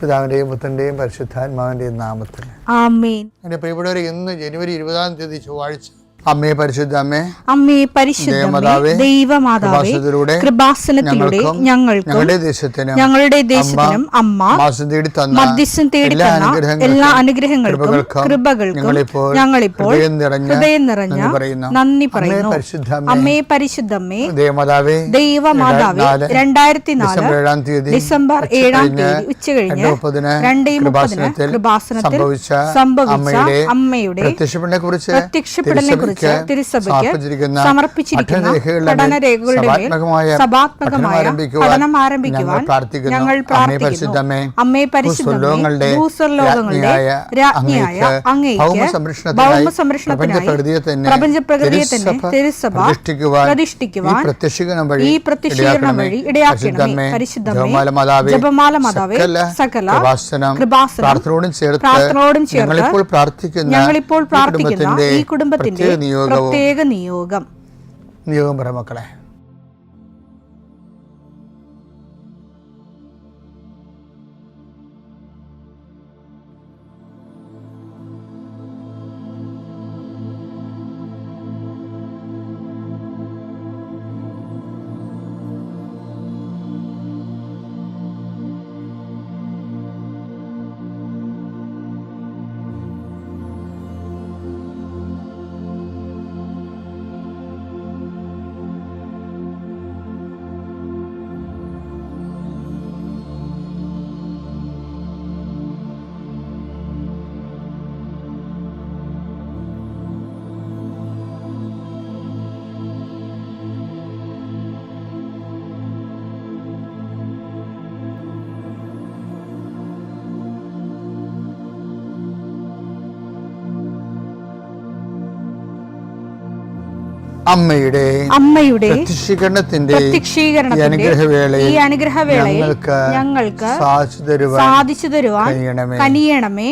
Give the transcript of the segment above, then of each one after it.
പിതാവിൻ്റെയും പുത്രൻ്റെയും പരിശുദ്ധാത്മാവിൻ്റെയും നാമത്തിൽ ആമേൻ. എൻ്റെ പ്രിയപ്പെട്ടവരെ, ഇന്ന് ജനുവരി 20 ചൊവ്വാഴ്ച. അമ്മേ പരിശുദ്ധ അമ്മേ, അമ്മേ പരിശുദ്ധമേ, ദൈവമാതാവേ, കൃപാസനത്തിലൂടെ ഞങ്ങളുടെ ദേശത്തിനും അമ്മ മധ്യസ്ഥം തേടി തന്ന എല്ലാ അനുഗ്രഹങ്ങൾക്കും കൃപകൾക്കും ഞങ്ങളിപ്പോൾ ഹൃദയം നിറഞ്ഞ നന്ദി പറയുന്നു. അമ്മേ പരിശുദ്ധമേ, ദൈവമാതാവേ, 2004 ഡിസംബർ 7 ഉച്ചകഴിഞ്ഞ് 2:30 കൃപാസനത്തിൽ സംഭവിച്ച അമ്മയുടെ പ്രത്യക്ഷപ്പെടലിനെ കുറിച്ച് തിരുസഭയ്ക്ക് സമർപ്പിച്ചിരിക്കുന്ന പഠനരേഖകളുടെ സഭാത്മകമായ പഠനം ആരംഭിക്കുവാൻ ഞങ്ങൾ പ്രാർത്ഥിക്കുന്നു. അമ്മേ പരിശുദ്ധമേ, ഭൂസ്വർലോകങ്ങളുടെ രാജ്ഞിയായ അങ്ങേയ്ക്ക് ഭൗമസംരക്ഷണത്തിനായി പ്രപഞ്ചപ്രകൃതിയെ തന്നെ തിരുസഭ പ്രതിഷ്ഠിക്കുവാൻ ഈ പ്രത്യക്ഷീകരണം വഴി ഇടയാക്കണമേ. പരിശുദ്ധമേ, ജപമാല മാതാവേ, സകല കൃപാസനം പ്രാർത്ഥനയോടും ചേർത്ത് ഞങ്ങളിപ്പോൾ പ്രാർത്ഥിക്കുന്ന ഈ കുടുംബത്തിന്റെ പ്രത്യേക നിയോഗം പറ മക്കളെ. അമ്മയുടെ പ്രത്യക്ഷീകരണത്തിന്റെ ഈ അനുഗ്രഹവേളയിൽ ഞങ്ങൾക്ക് സാധിച്ചു തരുവാൻ കനിയണമേ.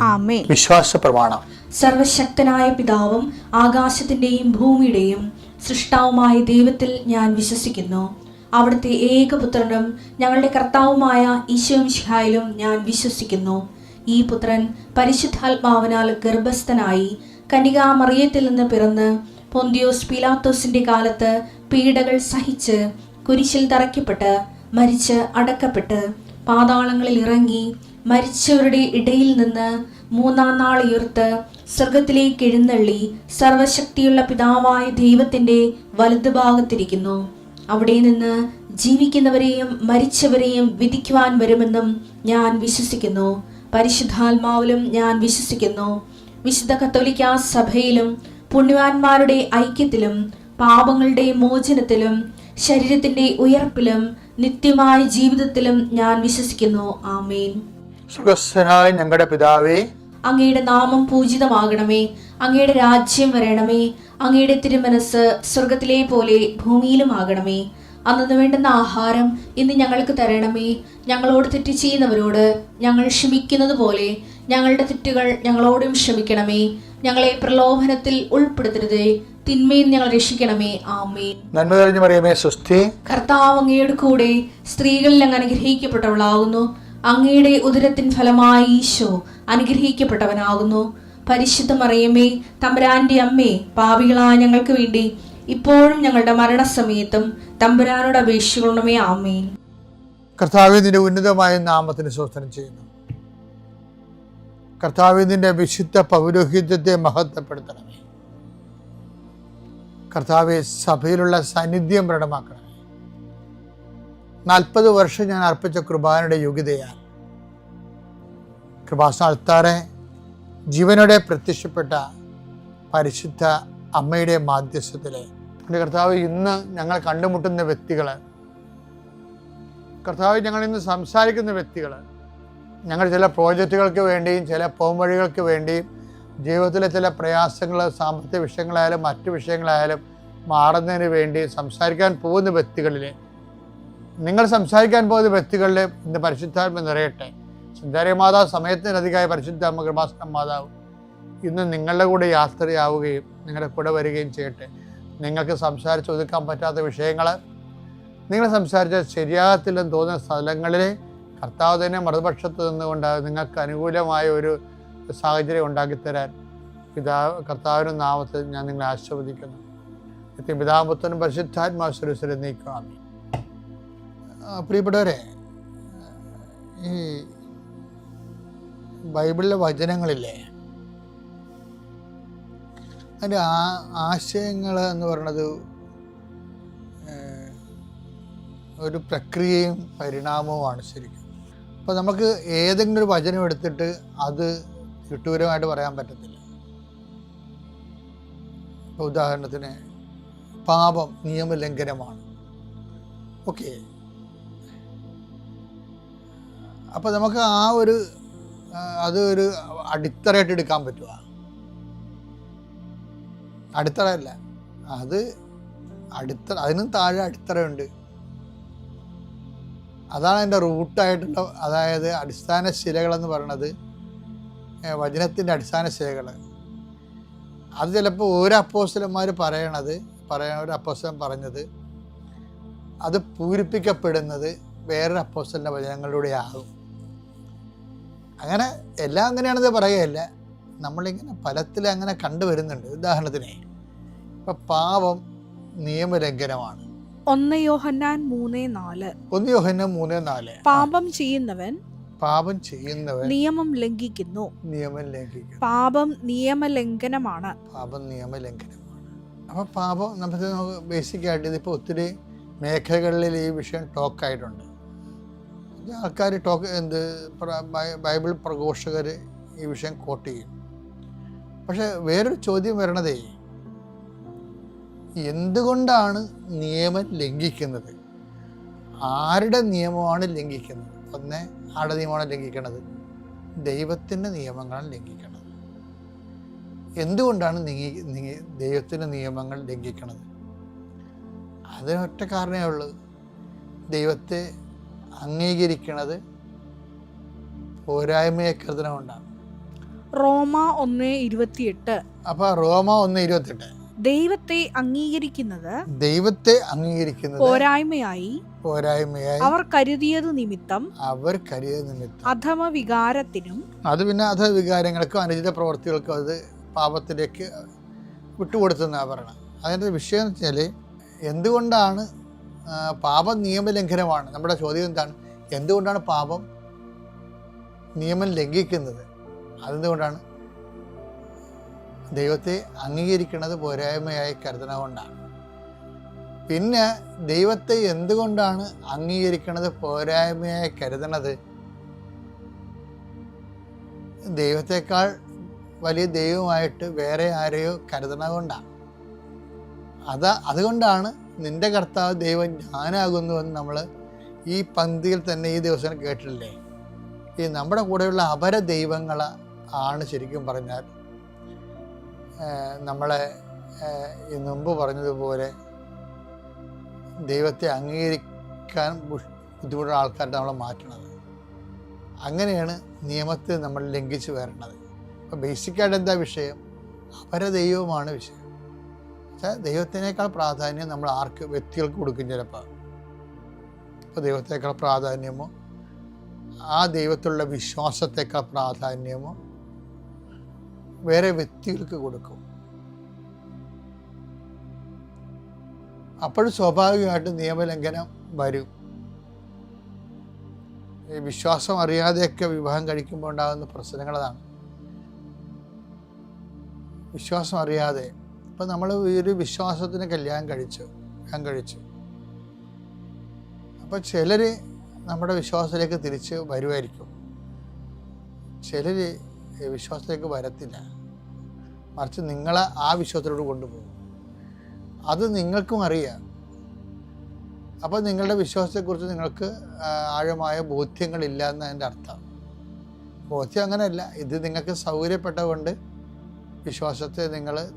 ആമേൻ. വിശ്വാസ പ്രമാണം. സർവശക്തനായ പിതാവും ആകാശത്തിന്റെയും ഭൂമിയുടെയും സൃഷ്ടാവുമായ ദൈവത്തിൽ ഞാൻ വിശ്വസിക്കുന്നു. അവിടുത്തെ ഏകപുത്രനും ഞങ്ങളുടെ കർത്താവുമായ ഈശോമിശിഹായിലും ഞാൻ വിശ്വസിക്കുന്നു. ഈ പുത്രൻ പരിശുദ്ധാത്മാവിനാൽ ഗർഭസ്ഥനായി കന്യകാമറിയത്തിൽ നിന്ന് പിറന്ന് പൊന്തിയോസ് പീലാത്തോസിന്റെ കാലത്ത് പീഡകൾ സഹിച്ച് കുരിശിൽ തറയ്ക്കപ്പെട്ട് മരിച്ച് അടക്കപ്പെട്ട് പാതാളങ്ങളിൽ ഇറങ്ങി മരിച്ചവരുടെ ഇടയിൽ നിന്ന് 3-ാം നാൾ ഉയർത്ത് സ്വർഗത്തിലേക്ക് എഴുന്നള്ളി സർവശക്തിയുള്ള പിതാവായ ദൈവത്തിന്റെ വലതുഭാഗത്തിരിക്കുന്നു. അവിടെ നിന്ന് ജീവിക്കുന്നവരെയും മരിച്ചവരെയും വിധിക്കുവാൻ വരുമെന്നും ഞാൻ വിശ്വസിക്കുന്നു. പരിശുദ്ധാത്മാവിലും ഞാൻ വിശ്വസിക്കുന്നു. വിശുദ്ധ കത്തോലിക്കാ സഭയിലും പുണ്യവാന്മാരുടെ ഐക്യത്തിലും പാപങ്ങളുടെ മോചനത്തിലും ശരീരത്തിന്റെ ഉയർപ്പിലും നിത്യമായ ജീവിതത്തിലും ഞാൻ വിശ്വസിക്കുന്നു. ആമേൻ. സ്വർഗ്ഗസ്ഥനായ ഞങ്ങളുടെ പിതാവേ, അങ്ങയുടെ നാമം പൂജിതമാകണമേ. അങ്ങയുടെ രാജ്യം വരണമേ. അങ്ങയുടെ തിരുമനസ് സ്വർഗത്തിലെ പോലെ ഭൂമിയിലും ആകണമേ. അന്നു വേണ്ടുന്ന ആഹാരം ഇന്ന് ഞങ്ങൾക്ക് തരണമേ. ഞങ്ങളോട് തെറ്റ് ചെയ്യുന്നവരോട് ഞങ്ങൾ ക്ഷമിക്കുന്നത് പോലെ ഞങ്ങളുടെ തെറ്റുകൾ ഞങ്ങളോടും ക്ഷമിക്കണമേ. ഞങ്ങളെ പ്രലോഭനത്തിൽ ഉൾപ്പെടുത്തരുതേ, തിന്മയിൽ ഞങ്ങൾ രക്ഷിക്കണമേ. ആമേൻ. നന്മ നിറഞ്ഞ മറിയമേ, സ്വസ്തി. കർത്താവ് അങ്ങയുടെ കൂടെ സ്ത്രീകളിൽ അങ്ങ് അനുഗ്രഹിക്കപ്പെട്ടവളാകുന്നു. അങ്ങയുടെ ഉദരത്തിൻ ഫലമായി ഈശോ അനുഗ്രഹിക്കപ്പെട്ടവനാകുന്നു. പരിശുദ്ധ മറിയമേ, തമ്പുരാന്റെ അമ്മേ, പാപികളായ ഞങ്ങൾക്ക് വേണ്ടി ഇപ്പോഴും ഞങ്ങളുടെ മരണസമയത്തും തമ്പുരാനോട് അപേക്ഷിക്കണമേ. ആമേൻ. കർത്താവേ, നിന്റെ ഉന്നതമായ നാമത്തിന് സ്തോത്രം ചെയ്യുന്നു. കർത്താവേ, നിന്റെ വിശുദ്ധ പൗരോഹിത്യത്തെ മഹത്വപ്പെടുത്തണമേ. കർത്താവേ, സഭയിലുള്ള സാന്നിധ്യം പ്രകടമാക്കണമേ. 40 വർഷം ഞാൻ അർപ്പിച്ച കൃപാനയുടെ യോഗ്യതയാൽ കൃപാസ്ഥാനത്താറെ ജീവനോടെ പ്രത്യക്ഷപ്പെട്ട പരിശുദ്ധ അമ്മയുടെ മാധ്യസ്ഥത്തിലെ കർത്താവ്, ഇന്ന് ഞങ്ങൾ കണ്ടുമുട്ടുന്ന വ്യക്തികൾ, കർത്താവ്, ഞങ്ങൾ ഇന്ന് സംസാരിക്കുന്ന വ്യക്തികൾ, ഞങ്ങൾ ചില പ്രോജക്റ്റുകൾക്ക് വേണ്ടിയും ചില പോംവഴികൾക്ക് വേണ്ടിയും ജീവിതത്തിലെ ചില പ്രയാസങ്ങൾ, സാമ്പത്തിക വിഷയങ്ങളായാലും മറ്റു വിഷയങ്ങളായാലും മാറുന്നതിന് വേണ്ടി സംസാരിക്കാൻ പോകുന്ന വ്യക്തികളിൽ, നിങ്ങൾ സംസാരിക്കാൻ പോകുന്ന വ്യക്തികളിൽ ഇന്ന് പരിശുദ്ധാത്മ നിറയട്ടെ. സുന്ദരി മാതാവ്, സമയത്തിനധികമായ പരിശുദ്ധ അമ്മ കൃപാസന മാതാവ് ഇന്ന് നിങ്ങളുടെ കൂടെ യാത്രയാവുകയും നിങ്ങളുടെ കൂടെ വരികയും ചെയ്യട്ടെ. നിങ്ങൾക്ക് സംസാരിച്ച് ഒതുക്കാൻ പറ്റാത്ത വിഷയങ്ങൾ, നിങ്ങൾ സംസാരിച്ച ശരിയാകത്തില്ലെന്ന് തോന്നുന്ന സ്ഥലങ്ങളിൽ കർത്താവ് തന്നെ മറുപക്ഷത്ത് നിന്നുകൊണ്ട് നിങ്ങൾക്ക് അനുകൂലമായ ഒരു സാഹചര്യം ഉണ്ടാക്കിത്തരാൻ കർത്താവിൻ്റെ നാമത്തിൽ ഞാൻ നിങ്ങളെ ആശീർവദിക്കുന്നു. പിതാപുത്രനും പരിശുദ്ധാത്മാസുരസ്വരം നീക്കാം. പ്രിയപ്പെട്ടവരെ, ഈ ബൈബിളിലെ വചനങ്ങളില്ലേ, അതിൻ്റെ ആശയങ്ങൾ എന്ന് പറയുന്നത് ഒരു പ്രക്രിയയും പരിണാമവുമാണ് ശരിക്കും. അപ്പോൾ നമുക്ക് ഏതെങ്കിലും ഒരു വചനം എടുത്തിട്ട് അത് ചുട്ടൂരമായിട്ട് പറയാൻ പറ്റത്തില്ല. ഇപ്പോൾ ഉദാഹരണത്തിന് പാപം നിയമലംഘനമാണ്. ഓക്കെ, അപ്പോൾ നമുക്ക് അതൊരു അടിത്തറയായിട്ട് എടുക്കാൻ പറ്റുക? അടിത്തറയല്ല, അതിനും താഴെ അടിത്തറയുണ്ട്. അതാണ് അതിൻ്റെ റൂട്ടായിട്ടുള്ള, അതായത് അടിസ്ഥാന ശിലകളെന്ന് പറയുന്നത്, വചനത്തിൻ്റെ അടിസ്ഥാന ശിലകൾ. അത് ചിലപ്പോൾ ഓരോ അപ്പോസ്തലന്മാർ ഒരു അപ്പോസ്തലൻ പറഞ്ഞത് അത് പൂരിപ്പിക്കപ്പെടുന്നത് വേറൊരു അപ്പോസ്തലൻ്റെ വചനങ്ങളിലൂടെ ആകും. അങ്ങനെ എല്ലാം അങ്ങനെയാണെന്ന് പറയുകയല്ല, നമ്മളിങ്ങനെ ഫലത്തിൽ അങ്ങനെ കണ്ടുവരുന്നുണ്ട്. ഉദാഹരണത്തിന് ഇപ്പം പാപം നിയമലംഘനമാണ്. 1 യോഹന്നാൻ 3:4 പാപം ചെയ്യുന്നവൻ നിയമം ലംഘിക്കുന്നു. പാപം നിയമലംഘനമാണ്. അപ്പോൾ പാപം നമുക്ക് ബേസിക്കായിട്ട് ഇതിപ്പോൾ ഒത്തിരി മേഖലകളിൽ ഈ വിഷയം ടോക്കായിട്ടുണ്ട്. ആൾക്കാർ ബൈബിൾ പ്രഘോഷകർ ഈ വിഷയം കോട്ട് ചെയ്യും. പക്ഷെ വേറൊരു ചോദ്യം വരണതേ, എന്തുകൊണ്ടാണ് നിയമം ലംഘിക്കുന്നത്? ആരുടെ നിയമമാണ് ലംഘിക്കുന്നത്? ആരുടെ നിയമമാണ് ലംഘിക്കുന്നത്? ദൈവത്തിൻ്റെ നിയമങ്ങളാണ് ലംഘിക്കുന്നത്. എന്തുകൊണ്ടാണ് ദൈവത്തിൻ്റെ നിയമങ്ങൾ ലംഘിക്കുന്നത്? അതിനൊറ്റ കാരണമേ ഉള്ളൂ, ദൈവത്തെ അംഗീകരിക്കുന്നത് പോരായ്മയെ കരുതണമുണ്ടാണ്. റോമ 1:28. അപ്പൊ റോമ 1:28 ദൈവത്തെ അംഗീകരിക്കുന്നത് പോരായ്മയായി അവർ കരുതിയത് നിമിത്തം അധമ വികാരത്തിനും, അത് പിന്നെ അധവികാരങ്ങൾക്കും അനുചിത പ്രവർത്തികൾക്കും അത് പാപത്തിലേക്ക് വിട്ടുകൊടുത്തെന്നാണ് പറയണം. അതിൻ്റെ വിഷയം എന്ന് വെച്ചാൽ, എന്തുകൊണ്ടാണ് പാപം നിയമലംഘനമാണ്? നമ്മുടെ ചോദ്യം എന്താണ്? എന്തുകൊണ്ടാണ് പാപം നിയമം ലംഘിക്കുന്നത്? അതെന്തുകൊണ്ടാണ്? ദൈവത്തെ അംഗീകരിക്കുന്നത് പോരായ്മയായി കരുതണകൊണ്ടാണ്. പിന്നെ ദൈവത്തെ എന്തുകൊണ്ടാണ് അംഗീകരിക്കുന്നത് പോരായ്മയായി കരുതണത്? ദൈവത്തെക്കാൾ വലിയ ദൈവമായിട്ട് വേറെ ആരെയോ കരുതണകൊണ്ടാണ്. അതുകൊണ്ടാണ് നിന്റെ കർത്താവ് ദൈവം ഞാനാകുന്നുവെന്ന് നമ്മൾ ഈ പന്തിയിൽ തന്നെ ഈ ദിവസം കേട്ടിട്ടില്ലേ? ഈ നമ്മുടെ കൂടെയുള്ള അപര ദൈവങ്ങളാണ് ശരിക്കും പറഞ്ഞാൽ നമ്മളെ മുമ്പ് പറഞ്ഞതുപോലെ ദൈവത്തെ അംഗീകരിക്കാൻ ബുദ്ധിമുട്ടുള്ള ആൾക്കാരുടെ നമ്മളെ മാറ്റണത്. അങ്ങനെയാണ് നിയമത്തെ നമ്മൾ ലംഘിച്ച് വരണത്. അപ്പോൾ ബേസിക്കായിട്ട് എന്താ വിഷയം? അപര ദൈവമാണ് വിഷയം. പക്ഷേ ദൈവത്തിനേക്കാൾ പ്രാധാന്യം നമ്മൾ വ്യക്തികൾക്ക് കൊടുക്കും ചിലപ്പോൾ. ഇപ്പോൾ ദൈവത്തേക്കാൾ പ്രാധാന്യമോ ആ ദൈവത്തിലുള്ള വിശ്വാസത്തേക്കാൾ പ്രാധാന്യമോ വേറെ വ്യക്തികൾക്ക് കൊടുക്കും. അപ്പോഴും സ്വാഭാവികമായിട്ടും നിയമലംഘനം വരും. ഈ വിശ്വാസം അറിയാതെയൊക്കെ വിവാഹം കഴിക്കുമ്പോൾ ഉണ്ടാകുന്ന പ്രശ്നങ്ങളതാണ്. വിശ്വാസം അറിയാതെ ഇപ്പം നമ്മൾ ഒരു വിശ്വാസത്തിന് കല്യാണം കഴിച്ചു. അപ്പോൾ ചിലർ നമ്മുടെ വിശ്വാസത്തിലേക്ക് തിരിച്ച് വരുമായിരിക്കും, ചിലർ വിശ്വാസത്തിലേക്ക് വരത്തില്ല. മറിച്ച് നിങ്ങളെ ആ വിശ്വാസത്തിലോട്ട് കൊണ്ടുപോകും. അത് നിങ്ങൾക്കും അറിയാം. അപ്പോൾ നിങ്ങളുടെ വിശ്വാസത്തെക്കുറിച്ച് നിങ്ങൾക്ക് ആഴമായ ബോധ്യങ്ങളില്ല എന്നതിൻ്റെ അർത്ഥം. ബോധ്യം അങ്ങനെയല്ല, ഇത് നിങ്ങൾക്ക് സൗകര്യപ്പെട്ട കൊണ്ട്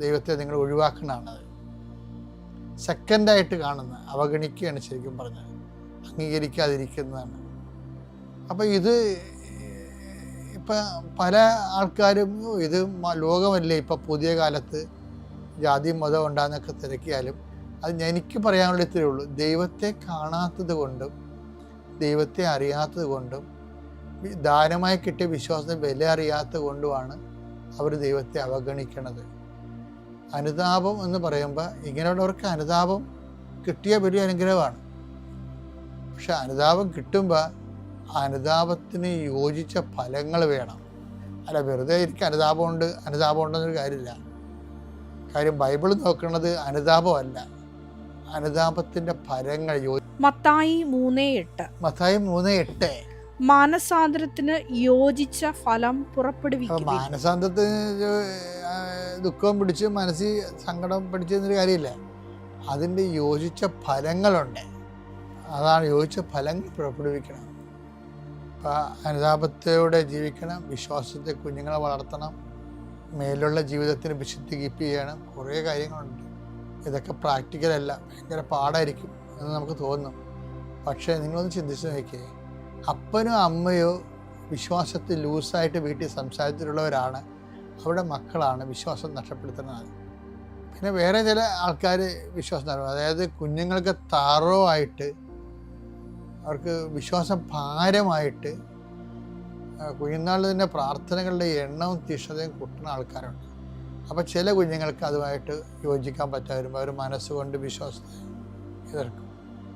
ദൈവത്തെ നിങ്ങൾ ഒഴിവാക്കണതാണ്. സെക്കൻഡായിട്ട് കാണുന്ന അവഗണിക്കുകയാണ് ശരിക്കും പറഞ്ഞാൽ, അംഗീകരിക്കാതിരിക്കുന്നതാണ്. അപ്പോൾ ഇത് ഇപ്പം പല ആൾക്കാരും ഇത് ലോകമല്ലേ ഇപ്പം പുതിയ കാലത്ത് ജാതി മതം ഉണ്ടാകുന്നൊക്കെ തിരക്കിയാലും അത് എനിക്ക് പറയാനുള്ള ഇത്രയേ ഉള്ളൂ. ദൈവത്തെ കാണാത്തത് കൊണ്ടും ദൈവത്തെ അറിയാത്തത് കൊണ്ടും ദാനമായി കിട്ടിയ വിശ്വാസത്തിന് വില അറിയാത്ത കൊണ്ടുമാണ് അവർ ദൈവത്തെ അവഗണിക്കണത്. അനുതാപം എന്ന് പറയുമ്പോൾ ഇങ്ങനെയുള്ളവർക്ക് അനുതാപം കിട്ടിയ വലിയ അനുഗ്രഹമാണ്. പക്ഷെ അനുതാപം കിട്ടുമ്പോൾ അനുതാപത്തിന് യോജിച്ച ഫലങ്ങൾ വേണം. അല്ല വെറുതെ എനിക്ക് അനുതാപം ഉണ്ടെന്നൊരു കാര്യമില്ല. കാര്യം ബൈബിൾ നോക്കുന്നത് അനുതാപമല്ല, അനുതാപത്തിൻ്റെ ഫലങ്ങൾ. മത്തായി 3:8 മാനസാന്തരത്തിന് യോജിച്ച ഫലം പുറപ്പെടുവിക്കും. മാനസാന്തരത്തിന് ദുഃഖം പിടിച്ച് മനസ്സിൽ സങ്കടം പിടിച്ചെന്നൊരു കാര്യമില്ല. അതിൻ്റെ യോജിച്ച ഫലങ്ങളുണ്ട്. അതാണ് യോജിച്ച ഫലങ്ങൾ പുറപ്പെടുവിക്കണം. അപ്പം അനുതാപത്തോടെ ജീവിക്കണം, വിശ്വാസത്തെ കുഞ്ഞുങ്ങളെ വളർത്തണം, മേലുള്ള ജീവിതത്തിന് വിശുദ്ധി കീപ്പ് ചെയ്യണം. കുറേ കാര്യങ്ങളുണ്ട്. ഇതൊക്കെ പ്രാക്ടിക്കലല്ല, ഭയങ്കര പാടായിരിക്കും എന്ന് നമുക്ക് തോന്നും. പക്ഷേ നിങ്ങളൊന്ന് ചിന്തിച്ച് നോക്കിയേ, അപ്പനോ അമ്മയോ വിശ്വാസത്തിൽ ലൂസായിട്ട് വീട്ടിൽ സംസാരിച്ചിട്ടുള്ളവരാണ് അവരുടെ മക്കളാണ് വിശ്വാസം നഷ്ടപ്പെടുത്തുന്നത്. പിന്നെ വേറെ ചില ആൾക്കാർ വിശ്വാസം നടത്തും. അതായത് കുഞ്ഞുങ്ങൾക്ക് താറോവായിട്ട് അവർക്ക് വിശ്വാസം ഭാരമായിട്ട് കുഞ്ഞുനാളിൽ തന്നെ പ്രാർത്ഥനകളുടെ എണ്ണവും തീഷ്ണതയും കൂട്ടുന്ന ആൾക്കാരുണ്ട്. അപ്പോൾ ചില കുഞ്ഞുങ്ങൾക്ക് അതുമായിട്ട് യോജിക്കാൻ പറ്റാതിരുമ്പോൾ അവർ മനസ്സുകൊണ്ട് വിശ്വാസത്തെ എതിർക്കും.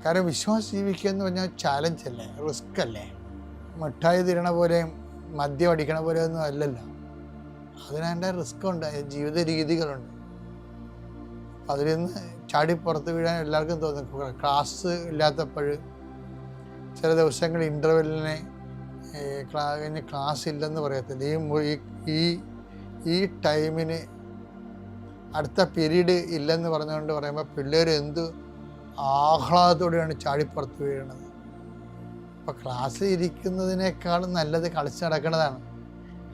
കാരണം വിശ്വാസം ജീവിക്കുക എന്ന് പറഞ്ഞാൽ ചാലഞ്ച് അല്ലേ, റിസ്ക് അല്ലേ. മിഠായി തിരണ പോലെയും മദ്യം അടിക്കണ പോലെ ഒന്നും അല്ലല്ലോ. അതിനതിൻ്റെ റിസ്ക്കുണ്ട്, ജീവിത രീതികളുണ്ട്. അതിൽ നിന്ന് ചാടി പുറത്ത് വീഴാൻ എല്ലാവർക്കും തോന്നും. ക്ലാസ് ഇല്ലാത്തപ്പോൾ ചില ദിവസങ്ങൾ ഇൻ്റർവെല്ലിനെ കഴിഞ്ഞ് ക്ലാസ് ഇല്ലെന്ന് പറയത്തില്ല. ഈ ടൈമിന് അടുത്ത പീരീഡ് ഇല്ലെന്ന് പറഞ്ഞുകൊണ്ട് പറയുമ്പോൾ പിള്ളേർ എന്ത് ആഹ്ലാദത്തോടെയാണ് ചാടിപ്പുറത്ത് വീഴുന്നത്. അപ്പോൾ ക്ലാസ് ഇരിക്കുന്നതിനേക്കാളും നല്ലത് കളിച്ച് നടക്കുന്നതാണ്.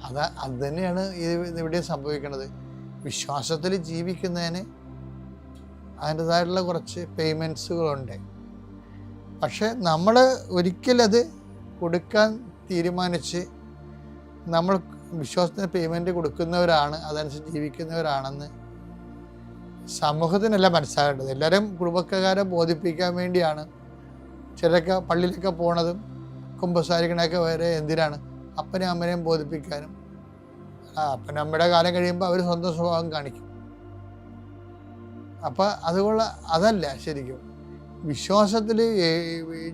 അത് തന്നെയാണ് ഇവിടെ സംഭവിക്കുന്നത്. വിശ്വാസത്തിൽ ജീവിക്കുന്നതിന് അതിൻ്റെതായിട്ടുള്ള കുറച്ച് പേയ്മെൻറ്റ്സുകളുണ്ട്. പക്ഷെ നമ്മൾ ഒരിക്കലത് കൊടുക്കാൻ തീരുമാനിച്ച് നമ്മൾ വിശ്വാസത്തിന് പേയ്മെൻറ്റ് കൊടുക്കുന്നവരാണ്, അതനുസരിച്ച് ജീവിക്കുന്നവരാണെന്ന് സമൂഹത്തിനല്ല മനസ്സിലാകേണ്ടത്. എല്ലാവരും കുടുംബക്കാരെ ബോധിപ്പിക്കാൻ വേണ്ടിയാണ് ചിലരൊക്കെ പള്ളിയിലൊക്കെ പോണതും കുമ്പസാരിക്കണൊക്കെ വരെ എന്തിനാണ്? അപ്പനെയും അമ്മനെയും ബോധിപ്പിക്കാനും. അപ്പനും അമ്മയുടെ കാലം കഴിയുമ്പോൾ അവർ സ്വന്തം സ്വഭാവം കാണിക്കും. അപ്പം അതുകൊണ്ട് അതല്ല ശരിക്കും വിശ്വാസത്തിൽ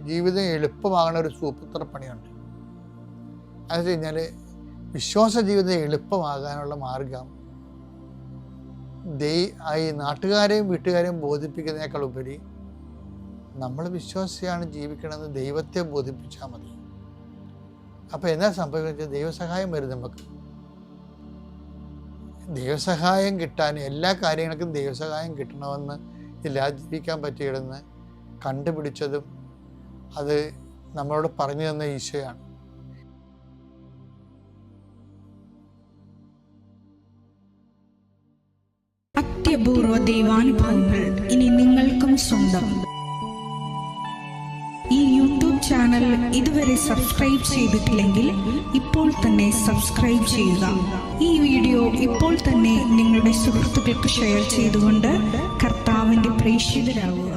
ജീവിതം എളുപ്പമാകുന്ന ഒരു സൂപ്പർ പണിയുണ്ട്. അത് വെച്ച് കഴിഞ്ഞാൽ വിശ്വാസ ജീവിതം എളുപ്പമാകാനുള്ള മാർഗം ഈ നാട്ടുകാരെയും വീട്ടുകാരെയും ബോധിപ്പിക്കുന്നതിനേക്കാൾ ഉപരി നമ്മൾ വിശ്വാസിയാണ് ജീവിക്കണമെന്ന് ദൈവത്തെ ബോധിപ്പിച്ചാൽ മതി. അപ്പോൾ എന്താ സംഭവിക്കുന്നത്? ദൈവസഹായം വരും. നമുക്ക് ദൈവസഹായം കിട്ടാൻ എല്ലാ കാര്യങ്ങൾക്കും ദൈവസഹായം കിട്ടണമെന്ന് ഇല്ലാതെ ജീവിക്കാൻ പറ്റിയിടുന്ന് കണ്ടുപിടിച്ചതും അത് നമ്മളോട് പറഞ്ഞു തന്ന ഈശോയാണ്. അത്യപൂർവ ദൈവാനുഭവങ്ങൾ ഇനി നിങ്ങൾക്കും സ്വന്തം. ഈ യൂട്യൂബ് ചാനൽ ഇതുവരെ സബ്സ്ക്രൈബ് ചെയ്തിട്ടില്ലെങ്കിൽ ഇപ്പോൾ തന്നെ സബ്സ്ക്രൈബ് ചെയ്യുക. ഈ വീഡിയോ ഇപ്പോൾ തന്നെ നിങ്ങളുടെ സുഹൃത്തുക്കൾക്ക് ഷെയർ ചെയ്തുകൊണ്ട് കർത്താവിൻ്റെ പ്രേക്ഷിതരാകുക.